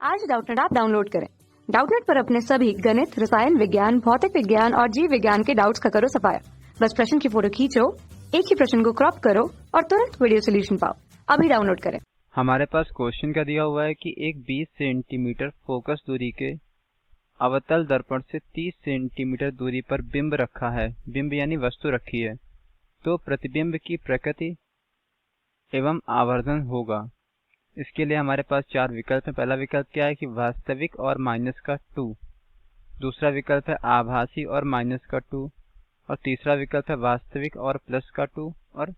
आज Doubtnut app download करें। Doubtnut पर अपने सभी गणित, रसायन विज्ञान, भौतिक विज्ञान और जीव विज्ञान के डाउट्स का करो सफाया। बस प्रश्न की फोटो खींचो, एक ही प्रश्न को क्रॉप करो और तुरंत वीडियो सोल्यूशन पाओ। अभी डाउनलोड करें। हमारे पास क्वेश्चन क्या दिया हुआ है कि एक 20 सेंटीमीटर फोकस दूरी के अवतल दर्पण से 30 सेंटीमीटर दूरी पर बिंब रखा है। बिंब यानी वस्तु रखी है, तो प्रतिबिंब की प्रकृति एवं आवर्धन होगा। इसके लिए हमारे पास चार विकल्प हैं। पहला विकल्प क्या है कि वास्तविक और -2, दूसरा विकल्प है आभासी और -2, और तीसरा विकल्प है वास्तविक और +2, और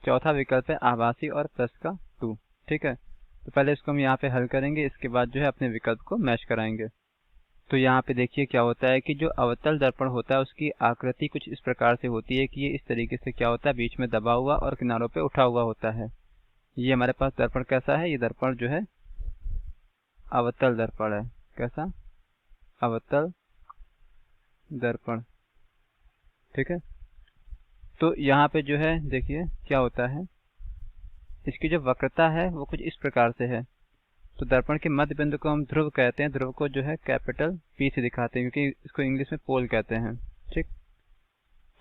चौथा विकल्प है आभासी और +2। ठीक है, तो पहले इसको हम यहाँ पे हल करेंगे, इसके बाद जो है अपने विकल्प को मैच कराएंगे। तो यहाँ पे देखिए क्या होता है कि जो अवतल दर्पण होता है उसकी आकृति कुछ इस प्रकार से होती है कि ये इस तरीके से क्या होता है, बीच में दबा हुआ और किनारों पे उठा हुआ होता है। ये हमारे पास दर्पण कैसा है, ये दर्पण जो है अवतल दर्पण है। कैसा? अवतल दर्पण। ठीक है, तो यहाँ पे जो है देखिए क्या होता है, इसकी जो वक्रता है वो कुछ इस प्रकार से है। तो दर्पण के मध्य बिंदु को हम ध्रुव कहते हैं। ध्रुव को जो है कैपिटल P से दिखाते हैं क्योंकि इसको इंग्लिश में पोल कहते हैं। ठीक,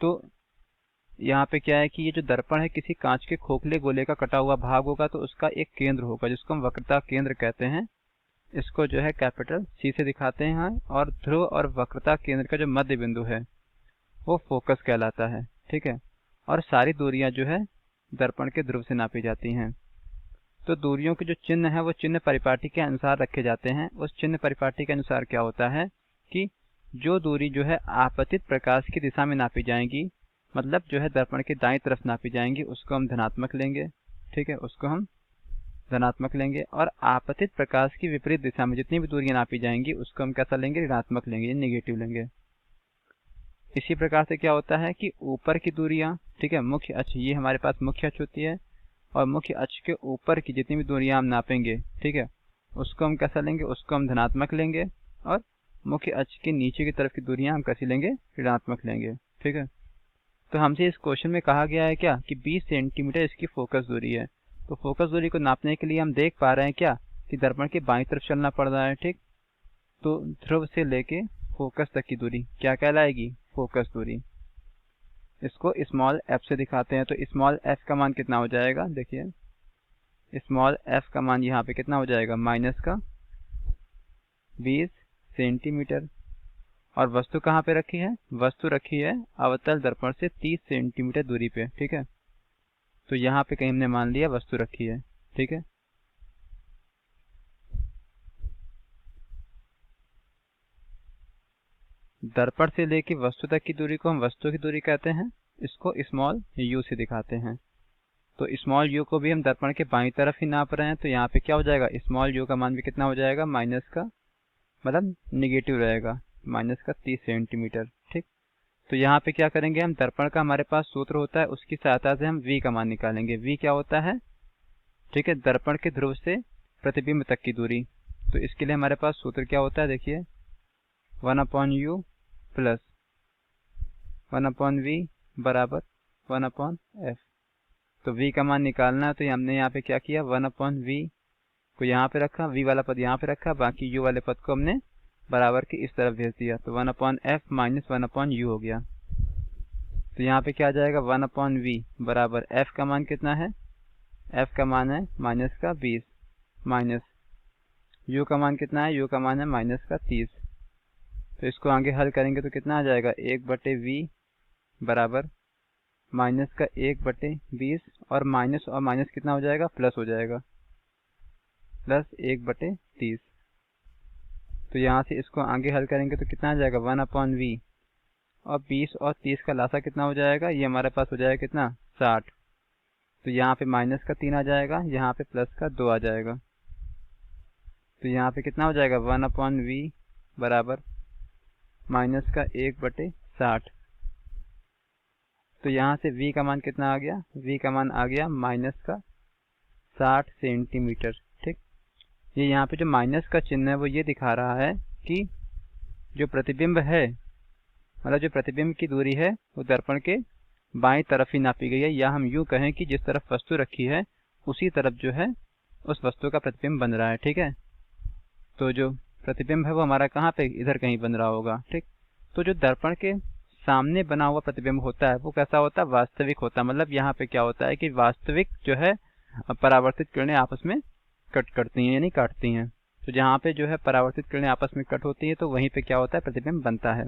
तो यहाँ पे क्या है कि ये जो दर्पण है किसी कांच के खोखले गोले का कटा हुआ भाग होगा, तो उसका एक केंद्र होगा जिसको हम वक्रता केंद्र कहते हैं। इसको जो है कैपिटल C से दिखाते हैं, और ध्रुव और वक्रता केंद्र का जो मध्य बिंदु है वो फोकस कहलाता है। ठीक है, और सारी दूरियां जो है दर्पण के ध्रुव से नापी जाती हैं। तो दूरियों के जो चिन्ह है वो चिन्ह परिपाटी के अनुसार रखे जाते हैं। उस चिन्ह परिपाटी के अनुसार क्या होता है कि जो दूरी जो है आपतित प्रकाश की दिशा में नापी जाएंगी, मतलब जो है दर्पण के दाईं तरफ नापी जाएंगी, उसको हम धनात्मक लेंगे। ठीक है, उसको हम धनात्मक लेंगे। और आपतित प्रकाश की विपरीत दिशा में जितनी भी दूरियां नापी जाएंगी उसको हम कैसा लेंगे, ऋणात्मक लेंगे, नेगेटिव लेंगे। इसी प्रकार से क्या होता है कि ऊपर की दूरियां, ठीक है, मुख्य अक्ष, ये हमारे पास मुख्य अक्ष होती है, और मुख्य अक्ष के ऊपर की जितनी भी दूरियां हम नापेंगे, ठीक है, उसको हम कैसा लेंगे, उसको हम धनात्मक लेंगे। और मुख्य अक्ष के नीचे की तरफ की दूरियां हम कैसी लेंगे, ऋणात्मक लेंगे। ठीक है, तो हमसे इस क्वेश्चन में कहा गया है क्या कि 20 सेंटीमीटर इसकी फोकस दूरी है। तो फोकस दूरी को नापने के लिए हम देख पा रहे हैं क्या कि दर्पण के बाईं तरफ चलना पड़ रहा है। ठीक, तो ध्रुव से लेके फोकस तक की दूरी क्या कहलाएगी, फोकस दूरी। इसको स्मॉल f से दिखाते हैं। तो स्मॉल f का मान कितना हो जाएगा, देखिए स्मॉल f का मान यहाँ पे कितना हो जाएगा, -20 सेंटीमीटर। और वस्तु कहाँ पे रखी है, वस्तु रखी है अवतल दर्पण से 30 सेंटीमीटर दूरी पे। ठीक है, तो यहाँ पे कहीं हमने मान लिया वस्तु रखी है। ठीक है, दर्पण से लेके वस्तु तक की दूरी को हम वस्तु की दूरी कहते हैं। इसको स्मॉल u से दिखाते हैं। तो स्मॉल u को भी हम दर्पण के बाईं तरफ ही नाप रहे हैं, तो यहाँ पे क्या हो जाएगा, स्मॉल u का मान भी कितना हो जाएगा, माइनस का मतलब निगेटिव रहेगा, -30 सेंटीमीटर। ठीक, तो यहाँ पे क्या करेंगे हम, दर्पण का हमारे पास सूत्र होता है, उसकी सहायता से हम v का मान निकालेंगे। v क्या होता है, ठीक है, दर्पण के ध्रुव से प्रतिबिंब तक की दूरी। तो इसके लिए हमारे पास सूत्र क्या होता है, देखिए 1/u प्लस 1/v बराबर 1/f। तो v का मान निकालना है, तो हमने यहाँ पे क्या किया, 1/v को यहाँ पे रखा, v वाला पद यहाँ पे रखा, बाकी u वाले पद को हमने बराबर के इस तरफ भेज दिया। तो 1/f माइनस 1/u हो गया। तो यहाँ पे क्या आ जाएगा, 1/v बराबर f का मान कितना है, f का मान है -20, माइनस u का मान कितना है, u का मान है -30। तो इसको आगे हल करेंगे तो कितना आ जाएगा, 1/v बराबर -1/20, और माइनस कितना हो जाएगा, प्लस हो जाएगा, प्लस 1/30। तो यहाँ से इसको आगे हल करेंगे तो कितना आ जाएगा, 1/v, और 20 और 30 का लासा कितना हो जाएगा, ये हमारे पास हो जाएगा कितना, 60। तो यहाँ पे -3 आ जाएगा, यहाँ पे +2 आ जाएगा। तो यहाँ पे कितना हो जाएगा, 1/v बराबर -1/60। तो यहाँ से v का मान कितना आ गया, v का मान आ गया -60 सेंटीमीटर। ठीक, ये यहाँ पे जो माइनस का चिन्ह है वो ये दिखा रहा है कि जो प्रतिबिंब है, मतलब जो प्रतिबिंब की दूरी है वो दर्पण के बाईं तरफ ही नापी गई है, या हम यूँ कहें कि जिस तरफ वस्तु रखी है उसी तरफ जो है उस वस्तु का प्रतिबिंब बन रहा है। ठीक है, तो जो प्रतिबिंब है वो हमारा कहाँ पे, इधर कहीं बन रहा होगा। ठीक, तो जो दर्पण के सामने बना हुआ प्रतिबिंब होता है वो कैसा होता है, वास्तविक होता है। मतलब यहाँ पे क्या होता है कि वास्तविक जो है परावर्तित किरणें आपस में कट करती हैं यानी काटती हैं। तो जहाँ पे जो है परावर्तित किरणें आपस में कट होती है तो वहीं पे क्या होता है, प्रतिबिंब बनता है।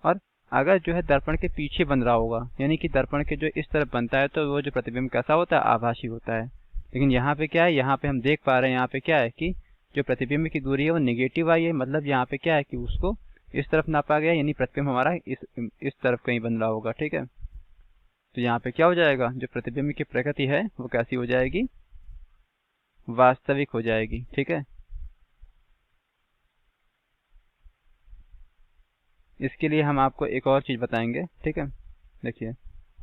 और अगर जो है दर्पण के पीछे बन रहा होगा यानी कि दर्पण के जो इस तरफ बनता है तो वो जो प्रतिबिंब कैसा होता है, आभासी होता है। लेकिन यहाँ पे क्या है, यहाँ पे हम देख पा रहे हैं यहाँ पे क्या है कि जो प्रतिबिंब की दूरी है वो नेगेटिव आई है। मतलब यहाँ पे क्या है कि उसको इस तरफ नापा गया यानी प्रतिबिंब हमारा इस तरफ कहीं बन रहा होगा। ठीक है, तो यहाँ पे क्या हो जाएगा, जो प्रतिबिंब की प्रकृति है वो कैसी हो जाएगी, वास्तविक हो जाएगी। ठीक है, इसके लिए हम आपको एक और चीज बताएंगे। ठीक है, देखिए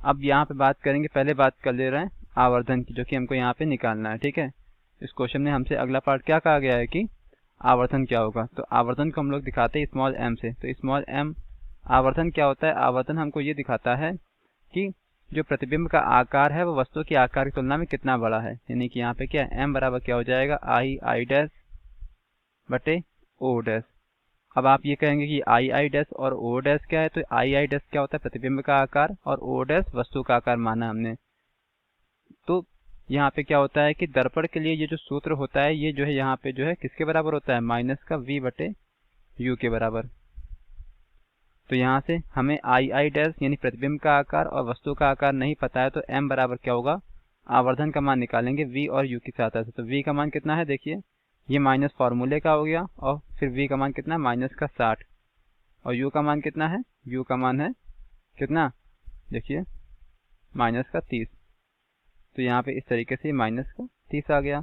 अब यहाँ पे बात करेंगे, पहले बात कर ले रहे हैं आवर्धन की, जो कि हमको यहाँ पे निकालना है। ठीक है, इस क्वेश्चन में हमसे अगला पार्ट क्या कहा गया है कि आवर्धन क्या होगा। तो आवर्धन को हम लोग दिखाते हैं स्मॉल m से। तो स्मॉल m आवर्धन क्या होता है, आवर्धन हमको ये दिखाता है कि जो प्रतिबिंब का आकार है वो वस्तु के आकार की तुलना में कितना बड़ा है। यानी कि यहाँ पे क्या है, m बराबर क्या हो जाएगा, i डैश बटे o डैश। अब आप ये कहेंगे कि i डैश और o डैश क्या है, तो i डैश क्या होता है, प्रतिबिंब का आकार, और o डैश वस्तु का आकार माना हमने। तो यहाँ पे क्या होता है कि दर्पण के लिए ये जो सूत्र होता है ये जो है यहाँ पे जो है किसके बराबर होता है, माइनस का v बटे u के बराबर। तो यहाँ से हमें i डैश यानी प्रतिबिंब का आकार और वस्तु का आकार नहीं पता है, तो m बराबर क्या होगा, आवर्धन का मान निकालेंगे v और u की सहायता से। तो v का मान कितना है, देखिए ये माइनस फॉर्मूले का हो गया, और फिर v का मान कितना है, माइनस का 60, और u का मान कितना है, u का मान है कितना, देखिए माइनस का 30। तो यहाँ पे इस तरीके से माइनस का 30 आ गया।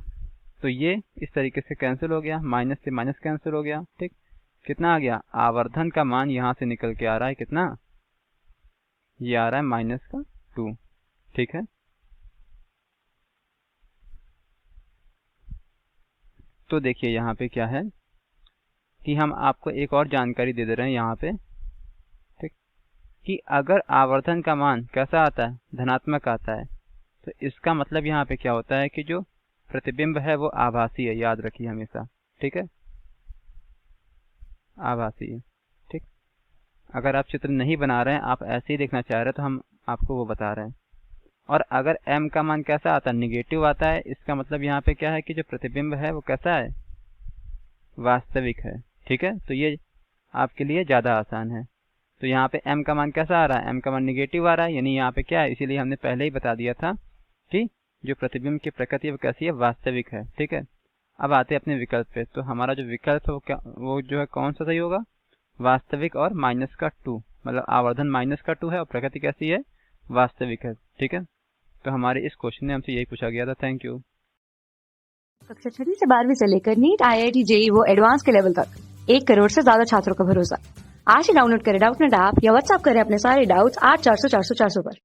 तो ये इस तरीके से कैंसिल हो गया, माइनस से माइनस कैंसिल हो गया। ठीक, कितना आ गया, आवर्धन का मान यहाँ से निकल के आ रहा है कितना, ये आ रहा है माइनस का 2। ठीक है, तो देखिए यहाँ पे क्या है कि हम आपको एक और जानकारी दे रहे हैं यहाँ पे। ठीक, कि अगर आवर्धन का मान कैसा आता है, धनात्मक आता है, तो इसका मतलब यहाँ पे क्या होता है कि जो प्रतिबिंब है वो आभासी है, याद रखिए हमेशा। ठीक है, आभासी है। ठीक, अगर आप चित्र नहीं बना रहे हैं, आप ऐसे ही देखना चाह रहे हैं, तो हम आपको वो बता रहे हैं। और अगर m का मान कैसा आता है, निगेटिव आता है, इसका मतलब यहाँ पे क्या है कि जो प्रतिबिंब है वो कैसा है, वास्तविक है। ठीक है, तो ये आपके लिए ज़्यादा आसान है। तो यहाँ पे m का मान कैसा आ रहा है, m का मान निगेटिव आ रहा है, यानी यहाँ पे क्या है, इसीलिए हमने पहले ही बता दिया था कि जो प्रतिबिंब की प्रकृति वो कैसी है, वास्तविक है। ठीक है, अब आते हैं अपने विकल्प पे। तो हमारा जो विकल्प है वो जो है कौन सा सही होगा, वास्तविक और माइनस का 2, मतलब आवर्धन माइनस का 2 है और प्रकृति कैसी है, वास्तविक है। ठीक है, तो हमारे इस क्वेश्चन में हमसे यही पूछा गया था। Thank you. कक्षा 6 से 12वीं से लेकर नीट, IIT, JEE वो एडवांस के लेवल तक 1 करोड़ से ज्यादा छात्रों का भरोसा। आज ही डाउनलोड करें डाउटनेट ऐप या व्हाट्सएप करें अपने सारे डाउट्स 8400 400 400 पर।